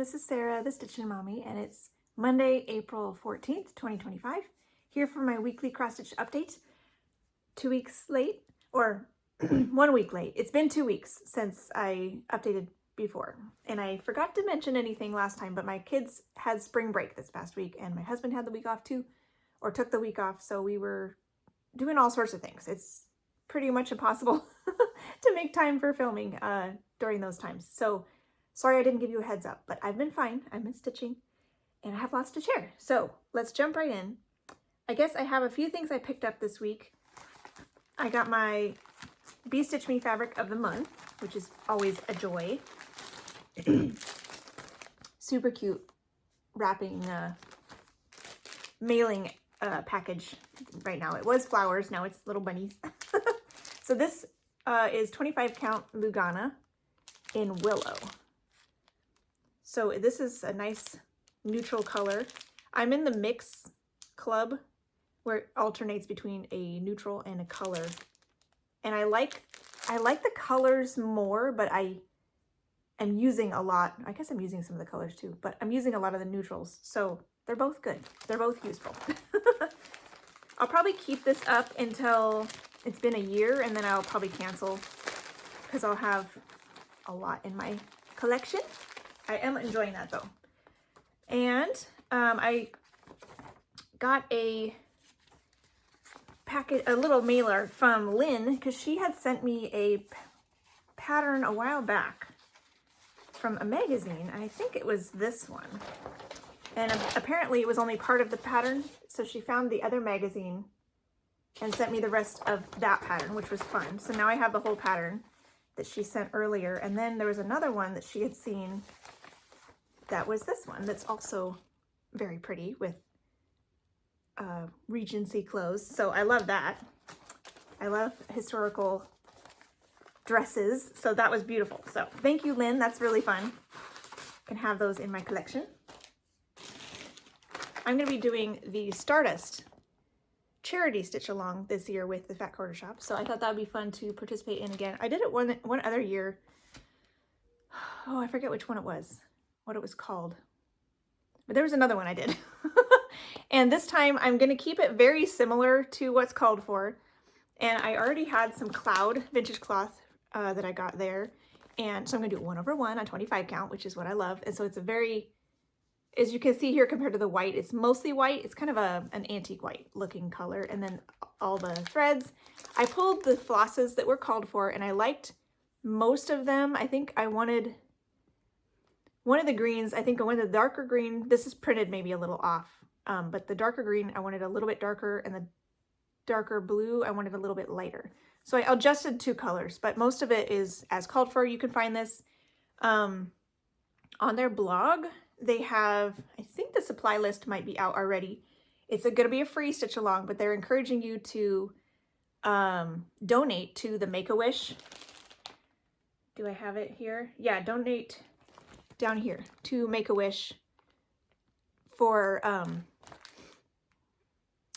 this is Sarah, the Stitchin' Mommy, and it's Monday, April 14th, 2025. Here for my weekly cross-stitch update. 2 weeks late, or 1 week late. It's been 2 weeks since I updated before, and I forgot to mention anything last time, but my kids had spring break this past week, and my husband had the week off too, or took the week off, so we were doing all sorts of things. It's pretty much impossible to make time for filming during those times. So sorry I didn't give you a heads up, but I've been fine. I've been stitching and I have lots to share. So let's jump right in. I guess I have a few things I picked up this week. I got my Bee Stitch Me fabric of the month, which is always a joy. Super cute wrapping mailing package right now. It was flowers, now it's little bunnies. So this is 25 count Lugana in Willow. So this is a nice neutral color. I'm in the mix club where it alternates between a neutral and a color. And I like the colors more, but I am using a lot. I guess I'm using some of the colors too, but I'm using a lot of the neutrals. So they're both good. They're both useful. I'll probably keep this up until it's been a year, and then I'll probably cancel because I'll have a lot in my collection. I am enjoying that though. And I got a packet, a little mailer from Lynn, because she had sent me a pattern a while back from a magazine. I think it was this one. And apparently it was only part of the pattern, so she found the other magazine and sent me the rest of that pattern, which was fun. So now I have the whole pattern that she sent earlier. And then there was another one that she had seen that was this one that's also very pretty with Regency clothes. So I love that. I love historical dresses. So that was beautiful. So thank you, Lynn. That's really fun. Can have those in my collection. I'm going to be doing the Stardust charity stitch along this year with the Fat Quarter Shop. So I thought that would be fun to participate in again. I did it one other year. Oh, I forget which one it was, what it was called. But there was another one I did. And this time I'm going to keep it very similar to what's called for. And I already had some cloud vintage cloth that I got there. And so I'm going to do it 1/1 on 25 count, which is what I love. And so it's a very, as you can see here compared to the white, it's mostly white. It's kind of an antique white looking color. And then all the threads. I pulled the flosses that were called for and I liked most of them. I think I wanted one of the greens. I think I wanted the darker green. This is printed maybe a little off. But the darker green, I wanted a little bit darker, and the darker blue, I wanted a little bit lighter. So I adjusted 2 colors, but most of it is as called for. You can find this on their blog. They have, I think the supply list might be out already. It's going to be a free stitch along, but they're encouraging you to donate to the Make-A-Wish. Do I have it here? Yeah, donate down here to Make-A-Wish for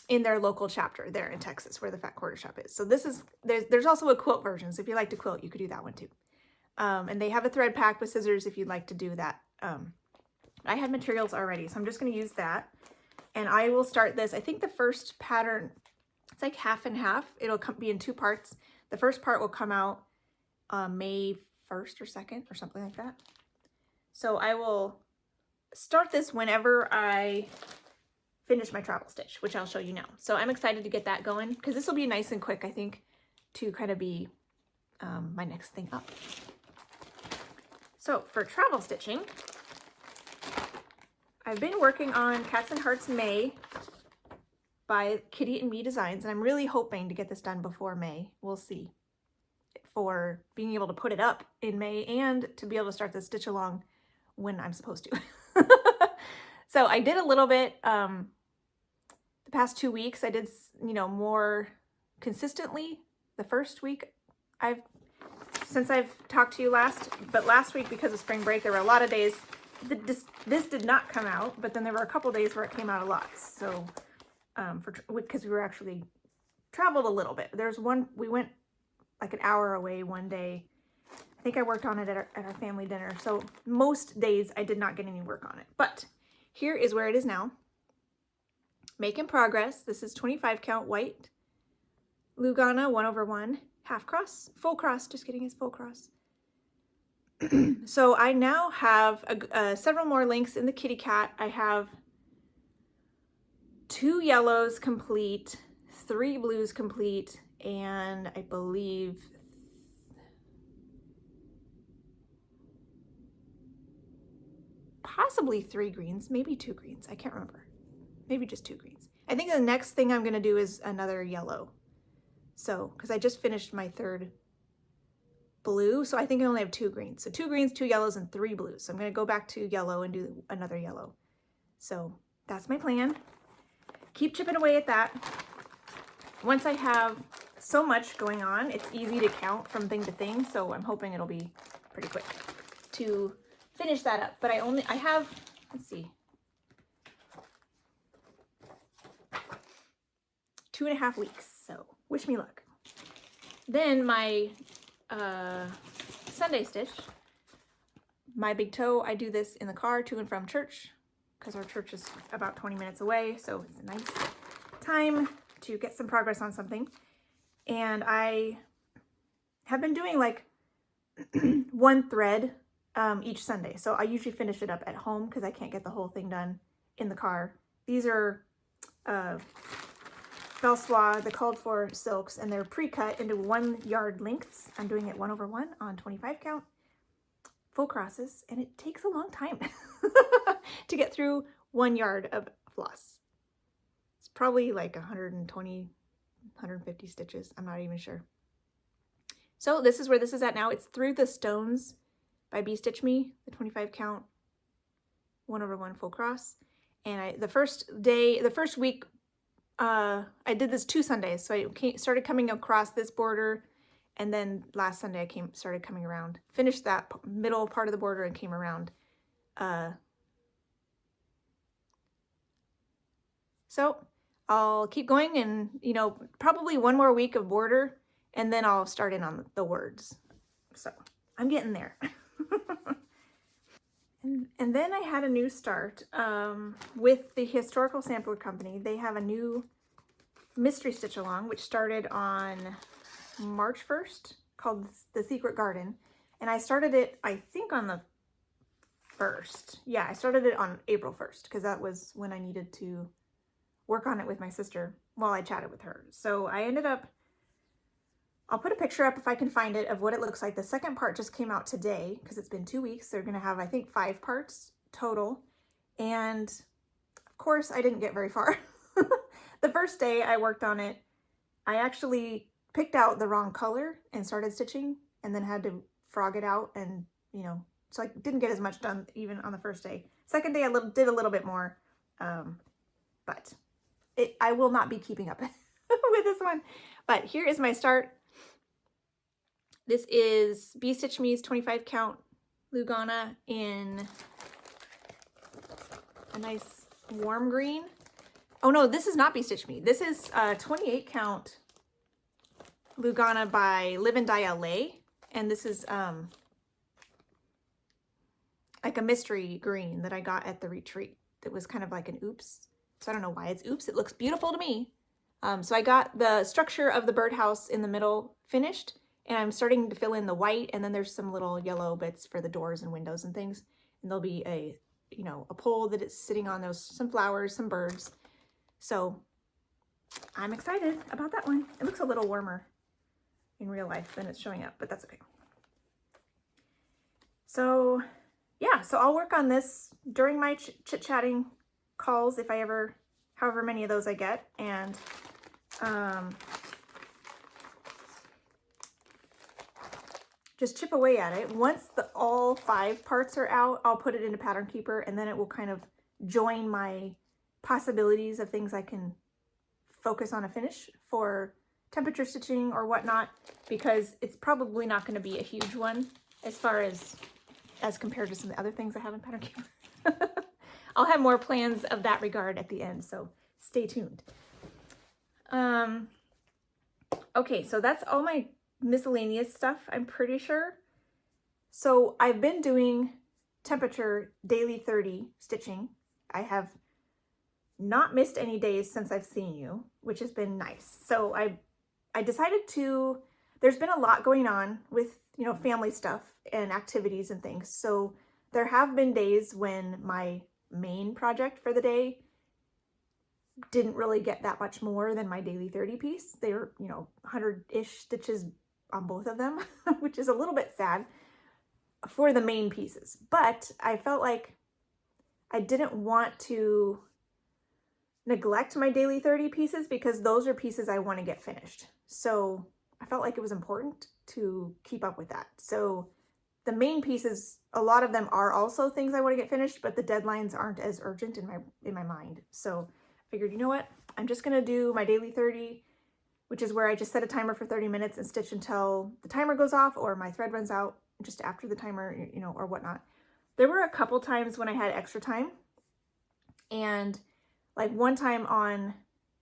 in their local chapter there in Texas where the Fat Quarter Shop is. So this is, there's also a quilt version. So if you like to quilt, you could do that one too. And they have a thread pack with scissors if you'd like to do that. I had materials already, so I'm just going to use that. And I will start this. I think the first pattern, it's like half and half. It'll be in 2 parts. The first part will come out May 1st or 2nd or something like that. So I will start this whenever I finish my travel stitch, which I'll show you now. So I'm excited to get that going because this will be nice and quick, I think, to kind of be my next thing up. So for travel stitching, I've been working on Cats and Hearts May by Kitty and Me Designs, and I'm really hoping to get this done before May. We'll see. For being able to put it up in May and to be able to start the stitch along when I'm supposed to. So I did a little bit the past 2 weeks. I did, more consistently the first week since I've talked to you last, but last week because of spring break, there were a lot of days that this did not come out, but then there were a couple days where it came out a lot. So because we were actually traveled a little bit. There's one, we went like an hour away one day. I think I worked on it at our family dinner. So most days I did not get any work on it. But here is where it is now. Making progress. This is 25 count white. Lugana 1/1. Half cross. Full cross. Just kidding. It's full cross. So I now have several more links in the kitty cat. I have 2 yellows complete, 3 blues complete, and I believe possibly 3 greens, maybe 2 greens. I can't remember. Maybe just 2 greens. I think the next thing I'm going to do is another yellow. So, because I just finished my 3rd blue, so I think I only have 2 greens. So 2 greens, 2 yellows, and 3 blues. So I'm going to go back to yellow and do another yellow. So that's my plan. Keep chipping away at that. Once I have so much going on, it's easy to count from thing to thing. So I'm hoping it'll be pretty quick to finish that up. But I have, let's see, 2.5 weeks. So wish me luck. Then my Sunday stitch, my big toe, I do this in the car to and from church because our church is about 20 minutes away. So it's a nice time to get some progress on something. And I have been doing like 1 thread each Sunday. So I usually finish it up at home because I can't get the whole thing done in the car. These are Flosstube, the called for silks, and they're pre-cut into 1 yard lengths. I'm doing it 1/1 on 25 count, full crosses, and it takes a long time to get through 1 yard of floss. It's probably like 120, 150 stitches. I'm not even sure. So this is where this is at now. It's Through the Stones by Bee Stitch Me, the 25 count, 1/1 full cross. And the first week, I did this 2 Sundays. So I started coming across this border, and then last Sunday I started coming around, finished that middle part of the border and came around. So I'll keep going, and probably 1 more week of border, and then I'll start in on the words. So I'm getting there. And then I had a new start with the Historical Sampler Company. They have a new mystery stitch along, which started on March 1st, called The Secret Garden. And I started it, I think, on the 1st. Yeah, I started it on April 1st, because that was when I needed to work on it with my sister while I chatted with her. So I ended up, I'll put a picture up if I can find it of what it looks like. The second part just came out today because it's been 2 weeks. They're going to have, I think, 5 parts total. And of course, I didn't get very far. The first day I worked on it, I actually picked out the wrong color and started stitching, and then had to frog it out, and so I didn't get as much done even on the first day. Second day I did a little bit more, but I will not be keeping up with this one. But here is my start. This is Bee Stitch Me's 25 count Lugana in a nice warm green. Oh no, this is not Bee Stitch Me. This is 28 count Lugana by Live and Die LA. And this is like a mystery green that I got at the retreat. That was kind of like an oops. So I don't know why it's oops. It looks beautiful to me. So I got the structure of the birdhouse in the middle finished, and I'm starting to fill in the white, and then there's some little yellow bits for the doors and windows and things. And there'll be a pole that it's sitting on, those, some flowers, some birds. So I'm excited about that one. It looks a little warmer in real life than it's showing up, but that's okay. So yeah, so I'll work on this during my chit-chatting calls, if I ever, however many of those I get, and just chip away at it. Once all 5 parts are out, I'll put it into Pattern Keeper, and then it will kind of join my possibilities of things I can focus on a finish for temperature stitching or whatnot, because it's probably not going to be a huge one as far as compared to some of the other things I have in Pattern Keeper. I'll have more plans of that regard at the end, so stay tuned. Okay, so that's all my miscellaneous stuff, I'm pretty sure. So I've been doing temperature daily 30 stitching. I have not missed any days since I've seen you, which has been nice. So I decided to, there's been a lot going on with, you know, family stuff and activities and things. So there have been days when my main project for the day didn't really get that much more than my daily 30 piece. They were, you know, 100-ish stitches on both of them, which is a little bit sad for the main pieces. But I felt like I didn't want to neglect my daily 30 pieces because those are pieces I want to get finished. So I felt like it was important to keep up with that. So the main pieces, a lot of them are also things I want to get finished, but the deadlines aren't as urgent in my mind. So I figured, you know what? I'm just going to do my daily 30, which is where I just set a timer for 30 minutes and stitch until the timer goes off or my thread runs out just after the timer, you know, or whatnot. There were a couple times when I had extra time, and like one time on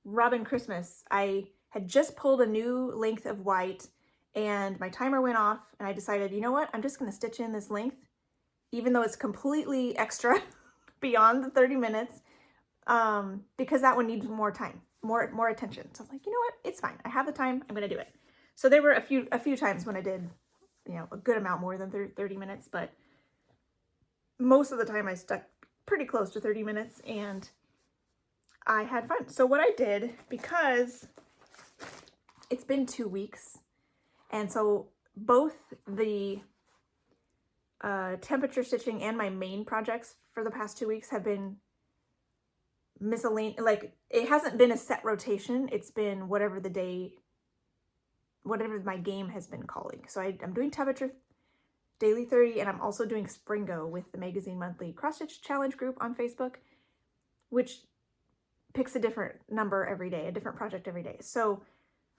Robin Christmas, I had just pulled a new length of white and my timer went off and I decided, you know what, I'm just going to stitch in this length, even though it's completely extra beyond the 30 minutes, because that one needs more time, more attention. So I was like, you know what, it's fine. I have the time. I'm going to do it. So there were a few times when I did, you know, a good amount more than 30 minutes, but most of the time I stuck pretty close to 30 minutes and I had fun. So what I did, because it's been 2 weeks, and so both the temperature stitching and my main projects for the past 2 weeks have been miscellaneous. Like, it hasn't been a set rotation. It's been whatever the day, whatever my game has been calling. So I'm doing temperature daily 30, and I'm also doing SPRINGO with the Magazine Monthly Cross Stitch Challenge group on Facebook, which picks a different number every day, a different project every day. So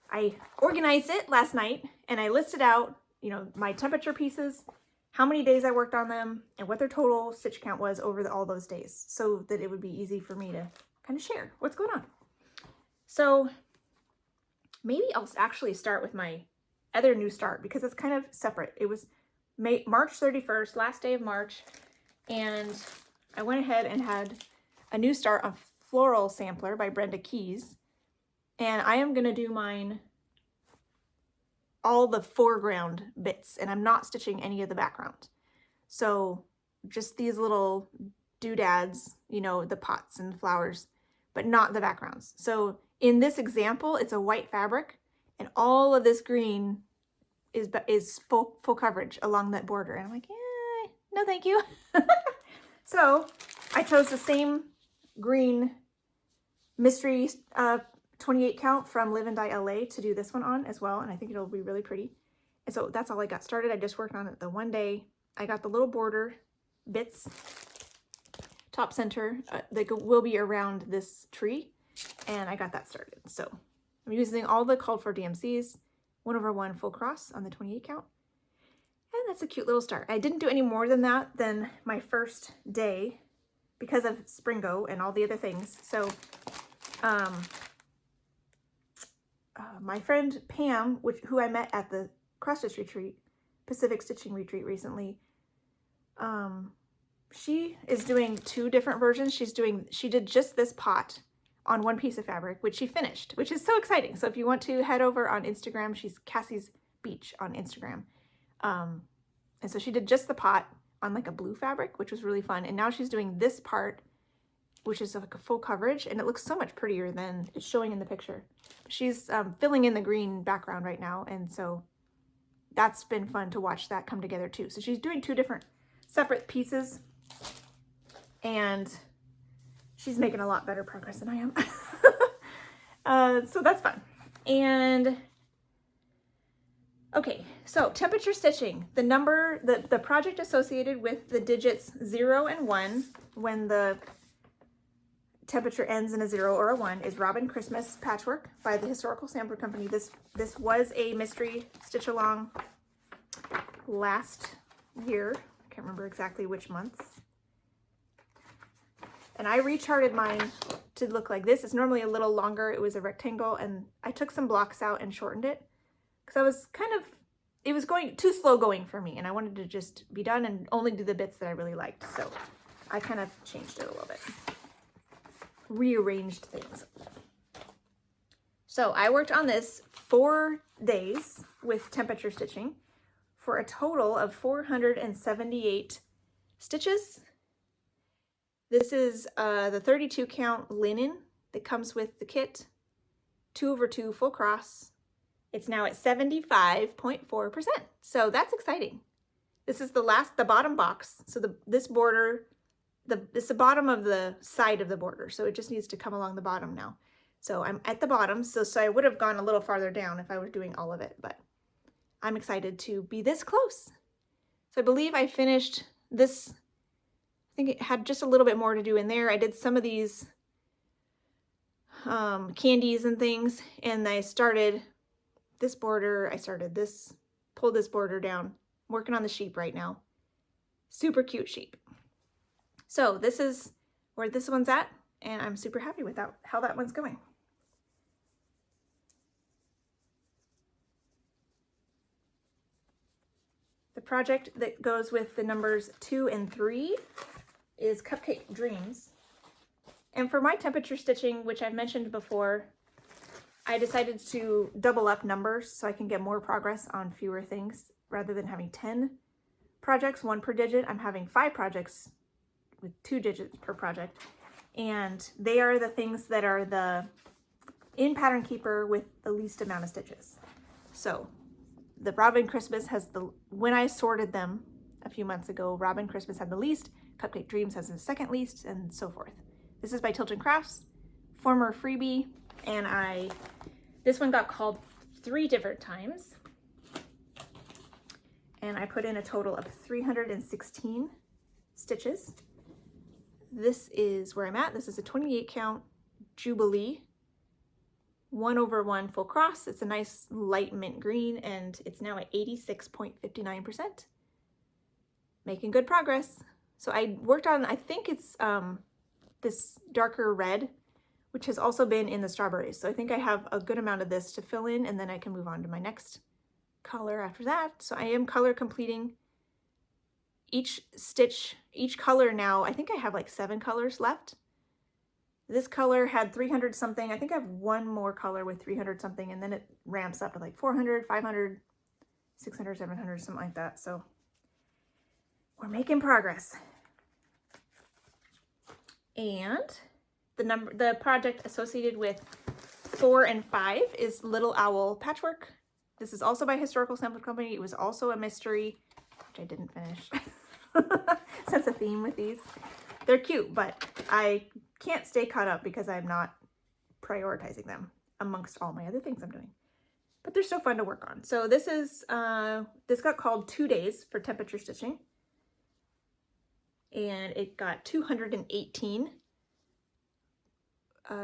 I organized it last night and I listed out, you know, my temperature pieces, how many days I worked on them, and what their total stitch count was over all those days, so that it would be easy for me to kind of share what's going on. So maybe I'll actually start with my other new start because it's kind of separate. It was March 31st, last day of March, and I went ahead and had a new start on Floral Sampler by Brenda Keys, and I am going to do mine all the foreground bits, and I'm not stitching any of the background. So just these little doodads, you know, the pots and flowers, but not the backgrounds. So in this example, it's a white fabric, and all of this green is full coverage along that border. And I'm like, eh, no, thank you. So I chose the same green mystery 28 count from Live and Dye LA to do this one on as well, and I think it'll be really pretty. And so that's all I got started. I just worked on it the one day. I got the little border bits, top center, that will be around this tree, and I got that started. So I'm using all the called for DMCs, 1/1 full cross on the 28 count, and that's a cute little start. I didn't do any more than that than my first day because of SPRINGO and all the other things. So my friend Pam, who I met at the cross stitch retreat, Pacific Stitching Retreat recently, she is doing 2 different versions. She did just this pot on one piece of fabric, which she finished, which is so exciting. So if you want to head over on Instagram, she's Cassie's Beach on Instagram. And so she did just the pot on like a blue fabric, which was really fun. And now she's doing this part, which is like a full coverage, and it looks so much prettier than it's showing in the picture. She's filling in the green background right now, and so that's been fun to watch that come together too. So she's doing 2 different separate pieces, and she's making a lot better progress than I am. So that's fun. And okay, so temperature stitching, the number, the project associated with the digits 0 and 1 when the temperature ends in a 0 or a 1 is Robin Christmas Patchwork by the Historical Sampler Company. This was a mystery stitch along last year. I can't remember exactly which months. And I recharted mine to look like this. It's normally a little longer. It was a rectangle, and I took some blocks out and shortened it because I was kind of it was going too slow going for me, and I wanted to just be done and only do the bits that I really liked. So I kind of changed it a little bit, rearranged things. So I worked on this 4 days with temperature stitching for a total of 478 stitches. This is the 32 count linen that comes with the kit, 2/2 full cross. It's now at 75.4%. So that's exciting. This is the bottom box. So this border, it's the bottom of the side of the border. So it just needs to come along the bottom now. So I'm at the bottom. So I would have gone a little farther down if I were doing all of it, but I'm excited to be this close. So I believe I finished this. I think it had just a little bit more to do in there. I did some of these candies and things, and I started this border. I started this, pulled this border down. I'm working on the sheep right now. Super cute sheep. So this is where this one's at, and I'm super happy with how that one's going. The project that goes with the numbers 2 and 3 is Cupcake Dreams. And for my temperature stitching, which I've mentioned before, I decided to double up numbers so I can get more progress on fewer things. Rather than having 10 projects, 1 per digit, I'm having 5 projects with 2 digits per project. And they are the things that are the in Pattern Keeper with the least amount of stitches. So the Robin Christmas has when I sorted them a few months ago, Robin Christmas had the least, Cupcake Dreams has the second least, and so forth. This is by Tilton Crafts, former freebie, and this one got called 3 different times. And I put in a total of 316 stitches. This is where I'm at. This is a 28 count Jubilee 1/1 full cross. It's a nice light mint green, and it's now at 86.59%. Making good progress. So I worked on, I think it's this darker red, which has also been in the strawberries. So I think I have a good amount of this to fill in, and then I can move on to my next color after that. So I am color completing each stitch, each color now. I think I have like 7 colors left. This color had 300 something. I think I have 1 more color with 300 something, and then it ramps up to like 400, 500, 600, 700, something like that. So we're making progress. And the project associated with 4 and 5 is Little Owl Patchwork. This is also by Historical Sample Company. It was also a mystery, which I didn't finish. Sense a theme with these. They're cute, but I can't stay caught up because I'm not prioritizing them amongst all my other things I'm doing. But they're so fun to work on. So this is, this got called 2 days for temperature stitching. And it got 218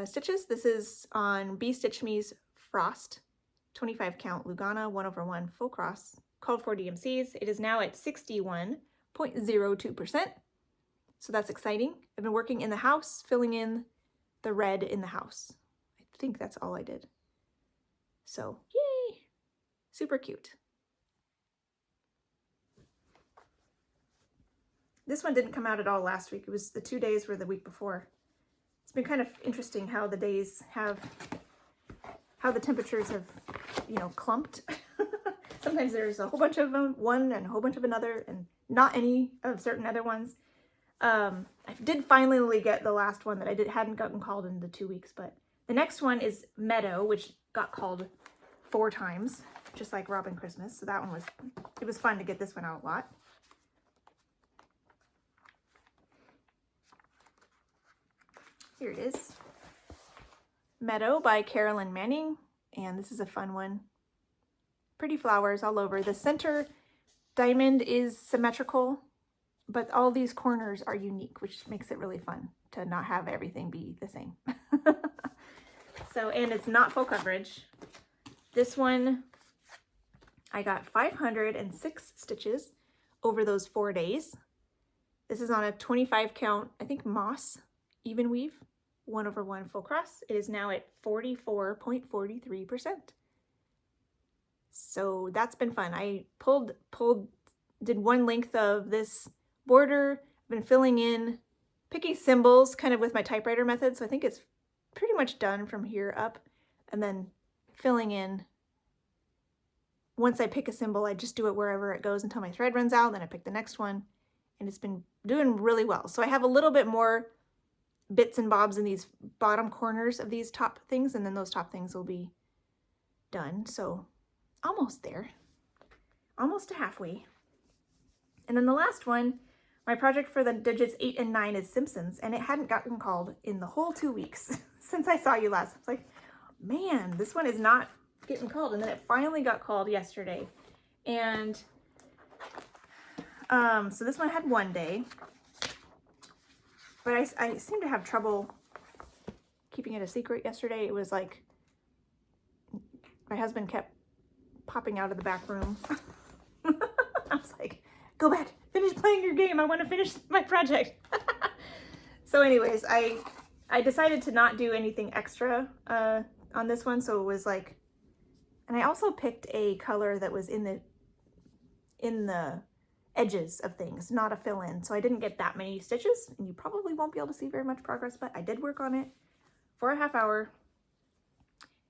stitches. This is on Bee Stitch Me's Frost 25 count Lugana 1/1 full cross, called for DMCs. It is now at 61.02%. So that's exciting. I've been working in the house, filling in the red in the house. I think that's all I did. So, yay! Super cute. This one didn't come out at all last week. It was the 2 days were the week before. It's been kind of interesting how the days have, how the temperatures have, you know, clumped. Sometimes there's a whole bunch of one and a whole bunch of another, and not any of certain other ones. I did finally get the last one that I hadn't gotten called in the 2 weeks, but the next one is Meadow, which got called 4 times, just like Robin Christmas. So that one it was fun to get this one out a lot. Here it is. Meadow by Carolyn Manning, and this is a fun one. Pretty flowers all over. The center diamond is symmetrical, but all these corners are unique, which makes it really fun to not have everything be the same. So, and it's not full coverage. This one, I got 506 stitches over those 4 days. This is on a 25 count, I think moss even weave, 1/1 full cross. It is now at 44.43%. So that's been fun. I did one length of this border. I've been filling in, picking symbols kind of with my typewriter method. So I think it's pretty much done from here up, and then filling in. Once I pick a symbol, I just do it wherever it goes until my thread runs out. Then I pick the next one, and it's been doing really well. So I have a little bit more bits and bobs in these bottom corners of these top things, and then those top things will be done. So almost there, almost to halfway. And then the last one, my project for the digits 8 and 9 is Simpsons, and it hadn't gotten called in the whole 2 weeks since I saw you last. I was like, man, this one is not getting called. And then it finally got called yesterday. And so this one had 1 day, but I seemed to have trouble keeping it a secret yesterday. It was like my husband kept popping out of the back room. I was like, go back, finish playing your game. I want to finish my project. So anyways, I decided to not do anything extra on this one. So it was like, and I also picked a color that was in the edges of things, not a fill-in. So I didn't get that many stitches, and you probably won't be able to see very much progress, but I did work on it for a half hour.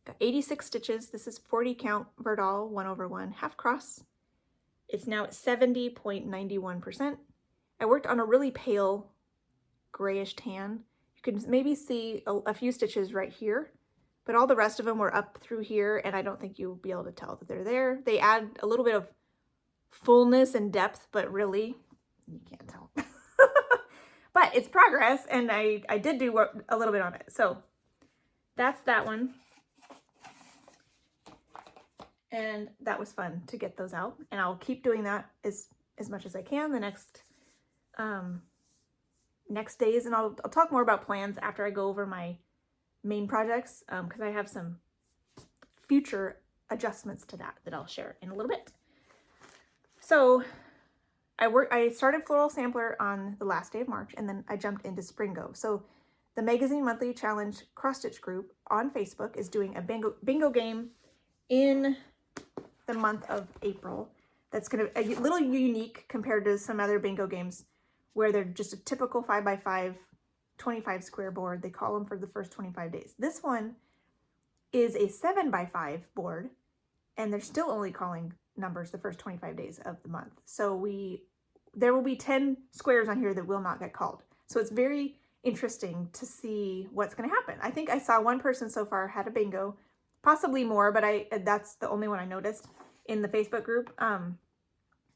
Got 86 stitches. This is 40 count Verdal 1/1 half cross. It's now at 70.91%. I worked on a really pale grayish tan. You can maybe see a few stitches right here, but all the rest of them were up through here, and I don't think you'll be able to tell that they're there. They add a little bit of fullness and depth, but really, you can't tell. But it's progress, and I did do a little bit on it. So that's that one. And that was fun to get those out, and I'll keep doing that as much as I can the next days, and I'll talk more about plans after I go over my main projects, because I have some future adjustments to that I'll share in a little bit. So I started Floral Sampler on the last day of March, and then I jumped into SPRINGO. So the Magazine Monthly Challenge cross-stitch group on Facebook is doing a bingo game in the month of April. That's kind of a little unique compared to some other bingo games where they're just a typical 5x5 25 square board. They call them for the first 25 days. This one is a 7x5 board, and they're still only calling numbers the first 25 days of the month. So there will be 10 squares on here that will not get called. So it's very interesting to see what's going to happen. I think I saw one person so far had a bingo, possibly more, but that's the only one I noticed in the Facebook group.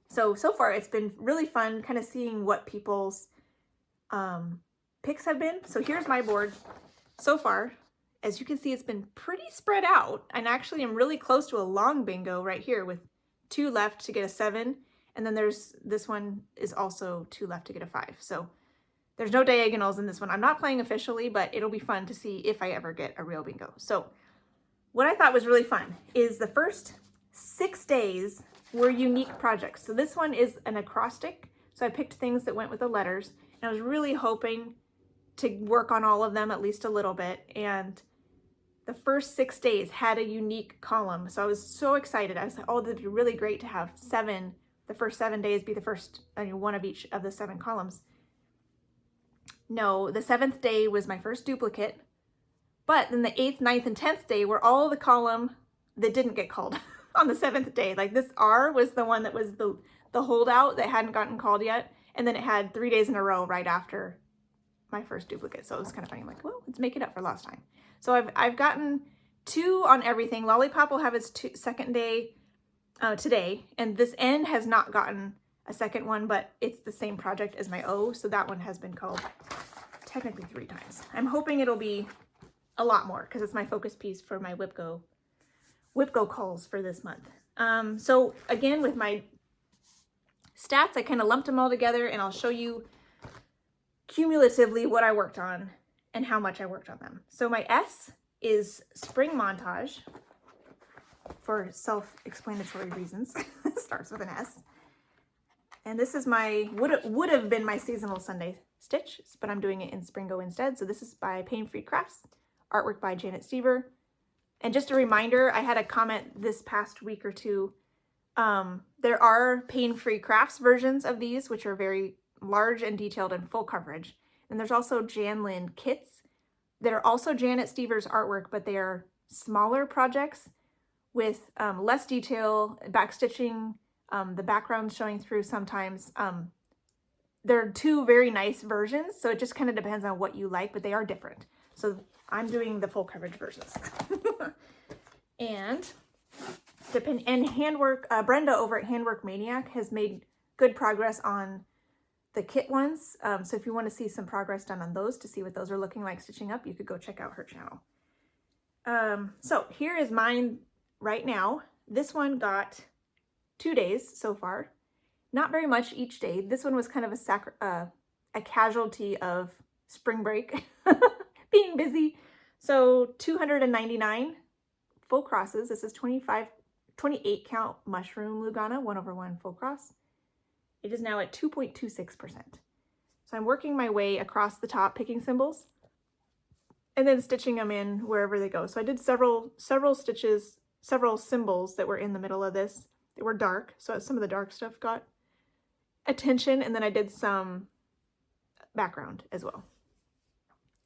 So far it's been really fun kind of seeing what people's picks have been. So here's my board so far. As you can see, it's been pretty spread out, and actually I'm really close to a long bingo right here with 2 left to get a 7, and then there's this one is also 2 left to get a 5. So there's no diagonals in this one. I'm not playing officially, but it'll be fun to see if I ever get a real bingo. So what I thought was really fun is the first 6 days were unique projects. So this one is an acrostic. So I picked things that went with the letters, and I was really hoping to work on all of them at least a little bit. And the first 6 days had a unique column. So I was so excited. I was like, oh, that'd be really great to have the first 7 days be the first, one of each of the 7 columns. No, the 7th day was my first duplicate, but then the 8th, 9th, and 10th day were all the column that didn't get called on the 7th day. Like this R was the one that was the holdout that hadn't gotten called yet. And then it had 3 days in a row right after my first duplicate. So it was kind of funny. I'm like, well, let's make it up for lost time. So I've gotten 2 on everything. Lollipop will have its second day today, and this N has not gotten a second one, but it's the same project as my O, so that one has been called technically 3 times. I'm hoping it'll be a lot more because it's my focus piece for my WIPGO calls for this month. So again, with my stats, I kind of lumped them all together, and I'll show you cumulatively what I worked on and how much I worked on them. So my S is Spring Montage for self-explanatory reasons. It starts with an S. And this is my, would have been my seasonal Sunday stitch, but I'm doing it in SPRINGO instead. So this is by Pain Free Crafts, artwork by Janet Stever, And just a reminder, I had a comment this past week or two. There are pain-free crafts versions of these, which are very large and detailed and full coverage. And there's also Janlin kits that are also Janet Stever's artwork, but they are smaller projects with less detail, backstitching, the background showing through sometimes. There are two very nice versions, so it just kind of depends on what you like, but they are different. So I'm doing the full coverage versions. And handwork, Brenda over at Handwork Maniac has made good progress on the kit ones. So if you want to see some progress done on those to see what those are looking like stitching up, you could go check out her channel. So here is mine right now. This one got 2 days so far. Not very much each day. This one was kind of a casualty of spring break, being busy. So 299 full crosses. This is 28 count mushroom Lugana, 1/1 full cross. It is now at 2.26%. So I'm working my way across the top, picking symbols, and then stitching them in wherever they go. So I did several stitches, several symbols that were in the middle of this. They were dark, so some of the dark stuff got attention, and then I did some background as well.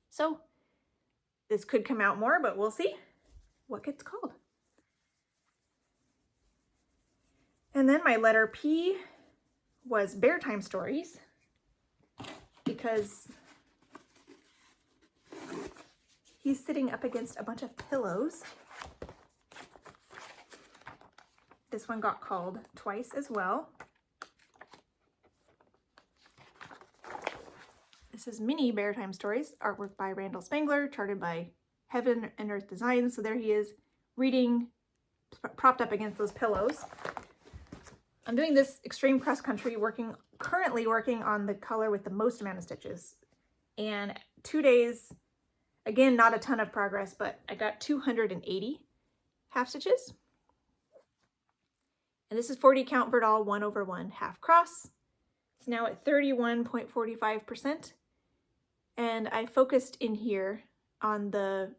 So this could come out more, but we'll see what gets called. And then my letter P was Bear Time Stories, because he's sitting up against a bunch of pillows. This one got called twice as well. This is Mini Bear Time Stories, artwork by Randall Spangler, charted by Heaven and Earth Designs. So there he is reading, propped up against those pillows. I'm doing this extreme cross country, currently working on the color with the most amount of stitches. And 2 days, again, not a ton of progress, but I got 280 half stitches. And this is 40 count Verdal 1/1 half cross. It's now at 31.45%. And I focused in here on the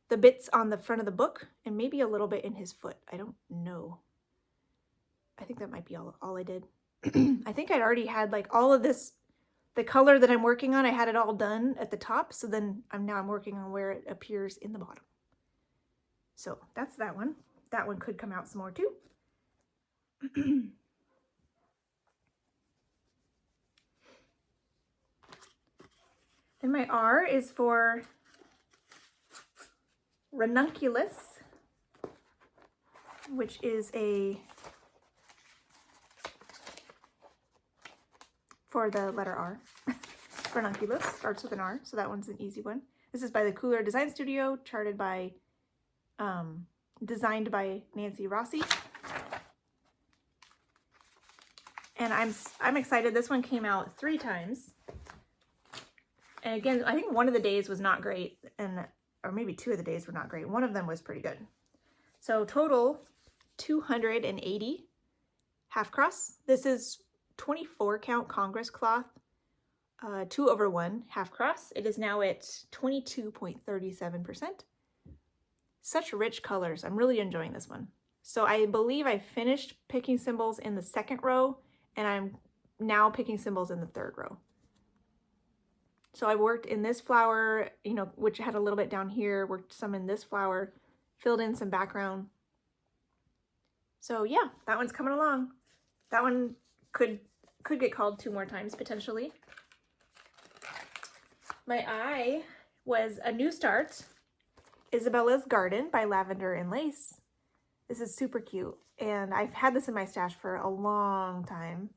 bits on the front of the book and maybe a little bit in his foot. I don't know. I think that might be all I did. I think I'd already had like all of this, the color that I'm working on, I had it all done at the top. So then now I'm working on where it appears in the bottom. So that's that one. That one could come out some more too. Then my R is for Ranunculus, which is for the letter R. Ranunculus starts with an R, so that one's an easy one. This is by the Cooler Design Studio, charted by, designed by Nancy Rossi. And I'm excited. This one came out 3 times. And again, I think one of the days was not great, or maybe 2 of the days were not great. One of them was pretty good. So total 280 half cross. This is 24 count Congress cloth, 2/1 half cross. It is now at 22.37%. Such rich colors. I'm really enjoying this one. So I believe I finished picking symbols in the 2nd row, and I'm now picking symbols in the 3rd row. So I worked in this flower, which had a little bit down here, worked some in this flower, filled in some background. So yeah, that one's coming along. That one could get called 2 more times potentially. My I was A New Start, Isabella's Garden by Lavender and Lace. This is super cute, and I've had this in my stash for a long time.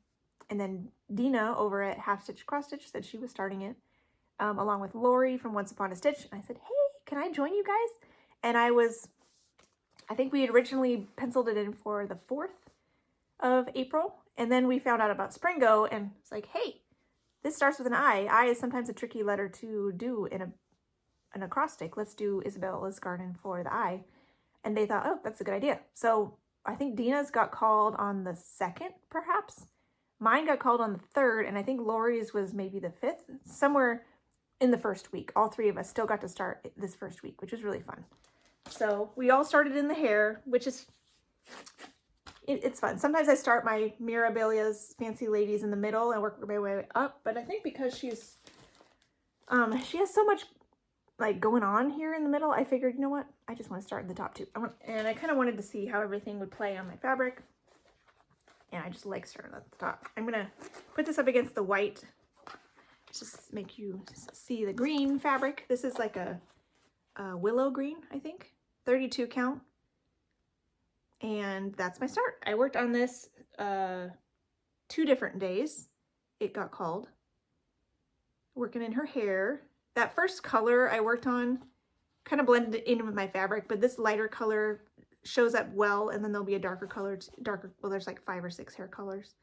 And then Dina over at Half Stitch Cross Stitch said she was starting it, along with Lori from Once Upon a Stitch. And I said, hey, can I join you guys? And I think we had originally penciled it in for the 4th of April. And then we found out about Springo, and it's like, hey, this starts with an I. I is sometimes a tricky letter to do in an acrostic. Let's do Isabella's Garden for the I. And they thought, oh, that's a good idea. So I think Dina's got called on the 2nd, perhaps. Mine got called on the 3rd, and I think Lori's was maybe the 5th, somewhere in the 1st week. All 3 of us still got to start this 1st week, which was really fun. So we all started in the hair, which is, it's fun. Sometimes I start my Mirabilia's Fancy Ladies in the middle and work my way up, but I think because she has so much like going on here in the middle, I figured, you know what, I just want to start in the top too. And I kind of wanted to see how everything would play on my fabric, and I just like starting at the top. I'm gonna put this up against the white, just make you see the green fabric. This is like a willow green, I think, 32 count. And that's my start. I worked on this 2 different days, it got called. Working in her hair. That first color I worked on kind of blended it in with my fabric, but this lighter color shows up well, and then there'll be a darker color, well, there's like 5 or 6 hair colors.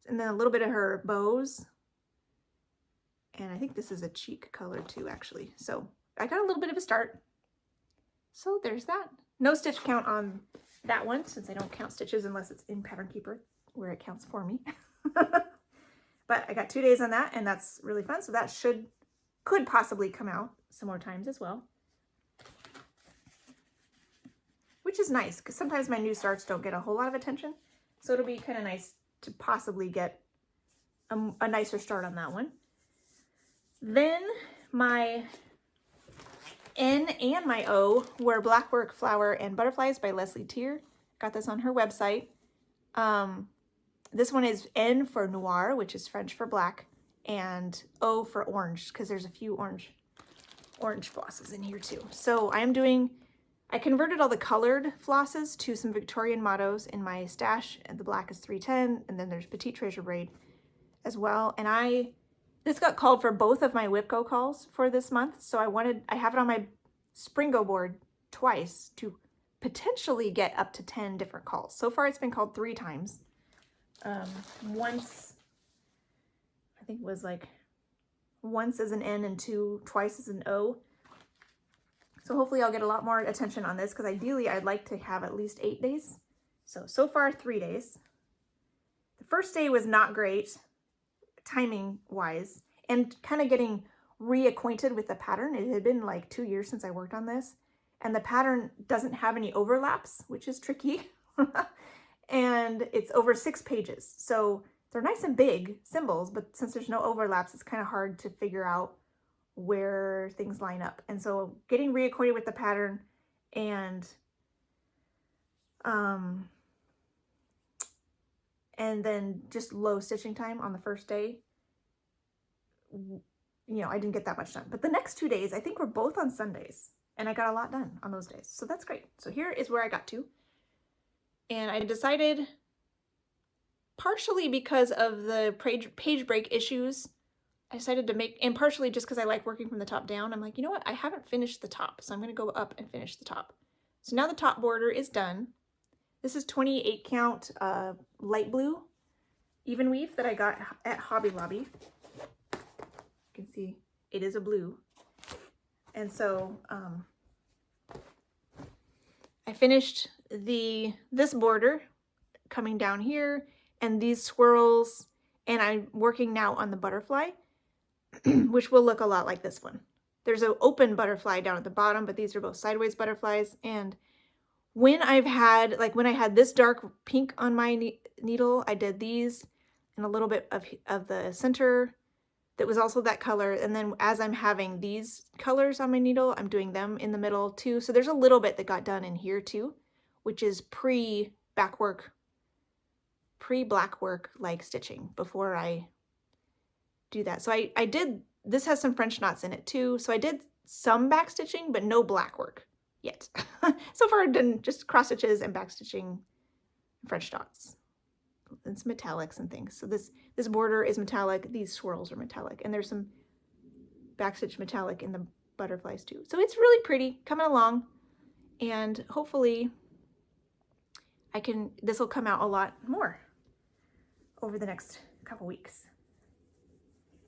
And then a little bit of her bows. And I think this is a cheek color too, actually. So I got a little bit of a start. So there's that. No stitch count on that one, since I don't count stitches unless it's in Pattern Keeper, where it counts for me. But I got 2 days on that, and that's really fun. So that could possibly come out some more times as well. Which is nice, because sometimes my new starts don't get a whole lot of attention. So it'll be kind of nice to possibly get a nicer start on that one. Then my N and my O were Blackwork Flower and Butterflies by Leslie Tier. Got this on her website. This one is N for Noir, which is French for black, and O for orange, because there's a few orange flosses in here too. So I converted all the colored flosses to some Victorian mottos in my stash, and the black is 310, and then there's Petite Treasure Braid as well. And this got called for both of my Whipco calls for this month, so I have it on my Springo board twice to potentially get up to 10 different calls. So far it's been called 3 times. Once, I think it was like once as an N and twice as an O. So hopefully I'll get a lot more attention on this, because ideally I'd like to have at least 8 days. So far 3 days. The first day was not great timing wise, and kind of getting reacquainted with the pattern. It had been like 2 years since I worked on this, and the pattern doesn't have any overlaps, which is tricky. And it's over 6 pages. So they're nice and big symbols, but since there's no overlaps, it's kind of hard to figure out where things line up. And so getting reacquainted with the pattern and then just low stitching time on the first day, I didn't get that much done. But the next 2 days, I think, were both on Sundays, and I got a lot done on those days. So that's great. So here is where I got to. And I decided, partially because of the page break issues, I decided to make, and partially just because I like working from the top down, I'm like, you know what? I haven't finished the top, so I'm going to go up and finish the top. So now the top border is done. This is 28 count light blue even weave that I got at Hobby Lobby. You can see it is a blue. And so I finished this border coming down here and these swirls, and I'm working now on the butterfly, which will look a lot like this one. There's an open butterfly down at the bottom, but these are both sideways butterflies. And when I had this dark pink on my needle, I did these and a little bit of the center that was also that color. And then as I'm having these colors on my needle, I'm doing them in the middle too. So there's a little bit that got done in here too, which is pre-black work like stitching before I do that. So I did, this has some French knots in it too. So I did some back stitching, but no black work yet. So far I've done just cross stitches and back stitching, French dots, and some metallics and things. So this border is metallic, these swirls are metallic, and there's some backstitch metallic in the butterflies too. So it's really pretty, coming along, and hopefully this will come out a lot more over the next couple weeks.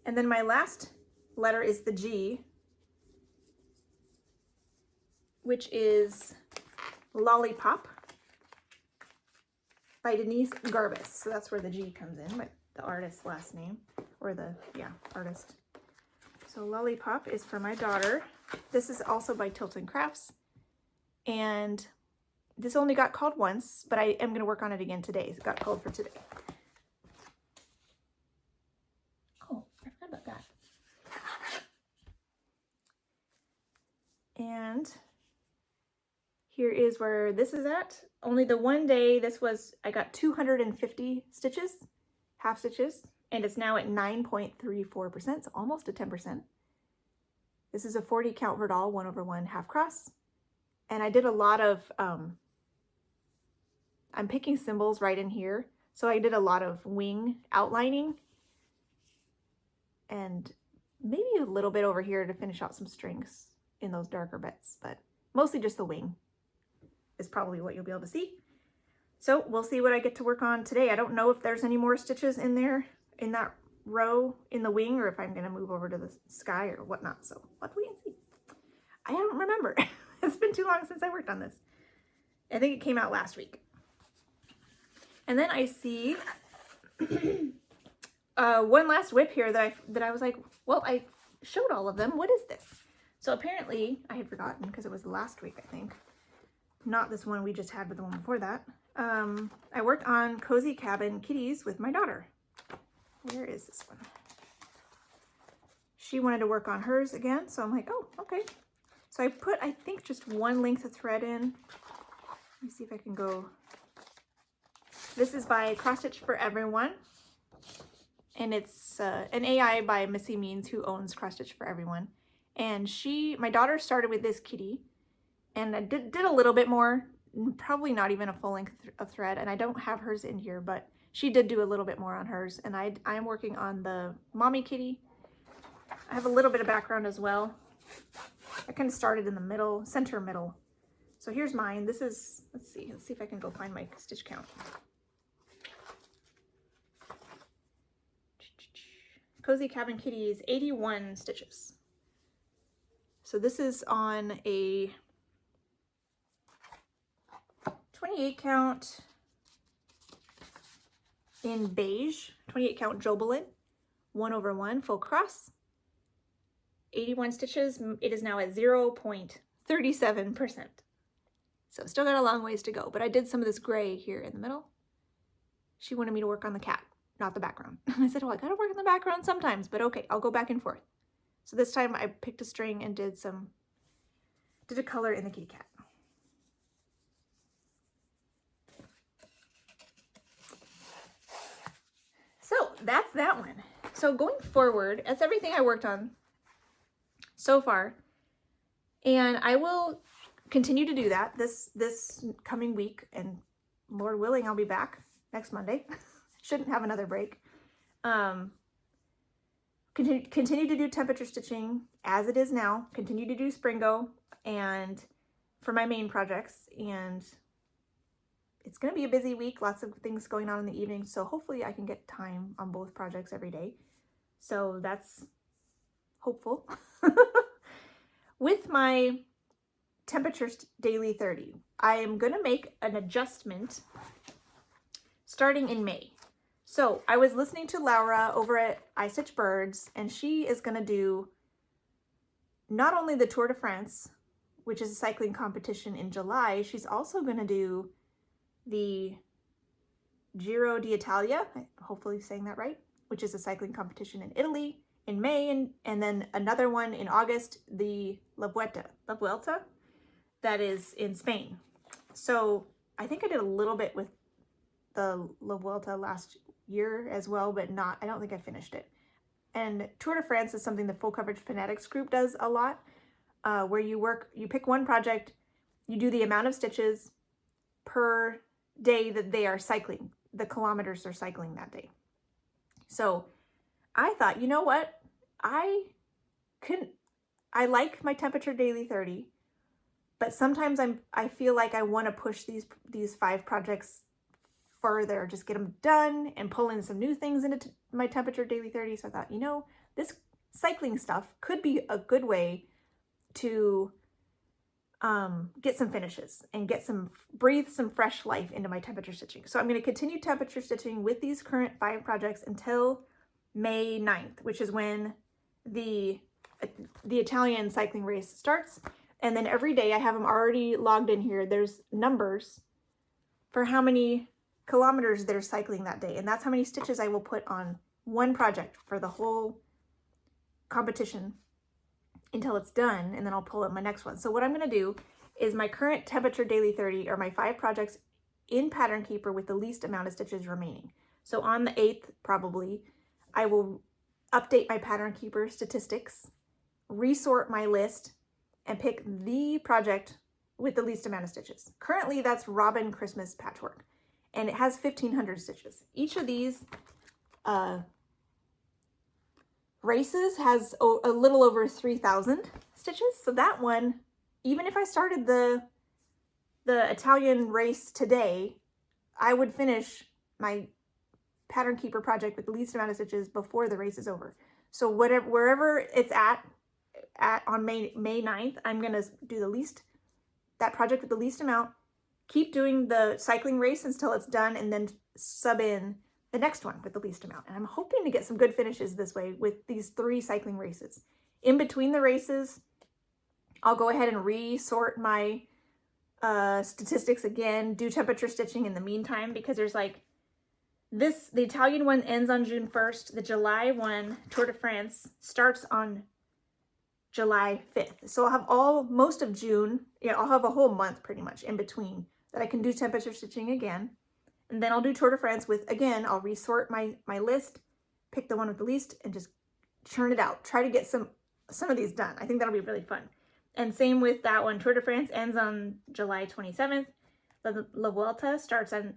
And then my last letter is the G, which is Lollipop by Denise Garbus. So that's where the G comes in, but the artist's last name, or artist. So Lollipop is for my daughter. This is also by Tilton Crafts. and this only got called once, but I am going to work on it again today. It got called for today. Oh, I forgot about that. And here is where this is at. Only the one day this was, I got 250 stitches, half stitches, and it's now at 9.34%, so almost a 10%. This is a 40 count verdal 1/1 half cross. And I did a lot of, I'm picking symbols right in here. So I did a lot of wing outlining and maybe a little bit over here to finish out some strings in those darker bits, but mostly just the wing is probably what you'll be able to see. So we'll see what I get to work on today. I don't know if there's any more stitches in there, in that row in the wing, or if I'm going to move over to the sky or whatnot. So let's wait and see. I don't remember. It's been too long since I worked on this. I think it came out last week. And then I see one last whip here that I was like, well, I showed all of them. What is this? So apparently I had forgotten because it was last week, I think. Not this one we just had, but the one before that. I worked on Cozy Cabin Kitties with my daughter. Where is this one? She wanted to work on hers again, so I'm like, oh, okay. So I put, I think, just one length of thread in. Let me see if I can go. This is by Cross Stitch for Everyone. And it's an AI by Missy Means, who owns Cross Stitch for Everyone. And my daughter started with this kitty. And I did a little bit more, probably not even a full length of thread. And I don't have hers in here, but she did do a little bit more on hers. And I'm working on the mommy kitty. I have a little bit of background as well. I kind of started in the middle, center middle. So here's mine. This is, let's see if I can go find my stitch count. Cozy Cabin Kitties, 81 stitches. So this is on a 28 count in beige, 28 count Jobelin, 1/1 full cross, 81 stitches. It is now at 0.37%. So still got a long ways to go, but I did some of this gray here in the middle. She wanted me to work on the cat, not the background. I said, well, I gotta work on the background sometimes, but okay, I'll go back and forth. So this time I picked a string and did a color in the kitty cat. So that's that one. So going forward, that's everything I worked on so far. And I will continue to do that this coming week, and Lord willing, I'll be back next Monday. Shouldn't have another break. Continue to do temperature stitching as it is now. Continue to do Springo and for my main projects. And it's going to be a busy week. Lots of things going on in the evening. So hopefully I can get time on both projects every day. So that's hopeful. With my temperature daily 30, I am going to make an adjustment starting in May. So I was listening to Laura over at I Stitch Birds, and she is going to do not only the Tour de France, which is a cycling competition in July, she's also going to do the Giro d'Italia, hopefully saying that right, which is a cycling competition in Italy in May, and then another one in August, the La Vuelta, that is in Spain. So I think I did a little bit with the La Vuelta last year as well, but I don't think I finished it. And Tour de France is something the Full Coverage Fanatics group does a lot, where you pick one project, you do the amount of stitches per day that they are cycling, the kilometers they're cycling that day. So I thought, you know what? I like my temperature daily 30, but sometimes I feel like I want to push these 5 projects further, just get them done and pull in some new things into my temperature daily 30. So I thought, you know, this cycling stuff could be a good way to get some finishes and breathe some fresh life into my temperature stitching. So I'm going to continue temperature stitching with these current 5 projects until May 9th, which is when the Italian cycling race starts. And then every day I have them already logged in here. There's numbers for how many kilometers they're cycling that day. And that's how many stitches I will put on one project for the whole competition until it's done. And then I'll pull up my next one. So what I'm going to do is my current temperature daily 30 are my 5 projects in Pattern Keeper with the least amount of stitches remaining. So on the 8th, probably, I will update my Pattern Keeper statistics, resort my list, and pick the project with the least amount of stitches. Currently, that's Robin Christmas Patchwork, and it has 1,500 stitches. Each of these races has a little over 3,000 stitches. So that one, even if I started the Italian race today, I would finish my Pattern Keeper project with the least amount of stitches before the race is over. So wherever it's at on May 9th, I'm gonna do that project with the least amount, keep doing the cycling race until it's done, and then sub in the next one with the least amount. And I'm hoping to get some good finishes this way with these 3 cycling races. In between the races, I'll go ahead and resort my statistics again, do temperature stitching in the meantime, because there's like the Italian one ends on June 1st. The July one, Tour de France, starts on July 5th. So I'll have most of June, I'll have a whole month pretty much in between that I can do temperature stitching again. And then I'll do Tour de France with, again, I'll resort my list, pick the one with the least, and just churn it out. Try to get some of these done. I think that'll be really fun. And same with that one. Tour de France ends on July 27th. La Vuelta starts on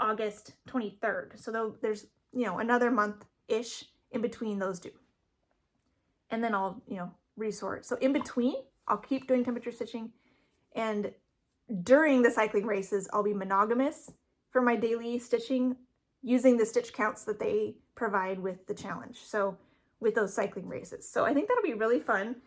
August 23rd. So there's, another month-ish in between those 2. And then I'll, resort. So in between, I'll keep doing temperature stitching. And during the cycling races, I'll be monogamous for my daily stitching using the stitch counts that they provide with the challenge. So with those cycling races. So I think that'll be really fun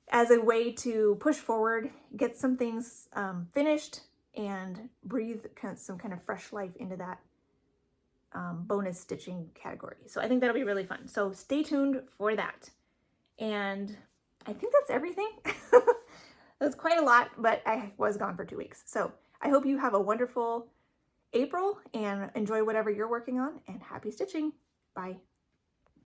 as a way to push forward, get some things finished, and breathe some kind of fresh life into that bonus stitching category. So I think that'll be really fun. So stay tuned for that. And I think that's everything. That's quite a lot, but I was gone for 2 weeks. So I hope you have a wonderful April and enjoy whatever you're working on, and happy stitching. Bye.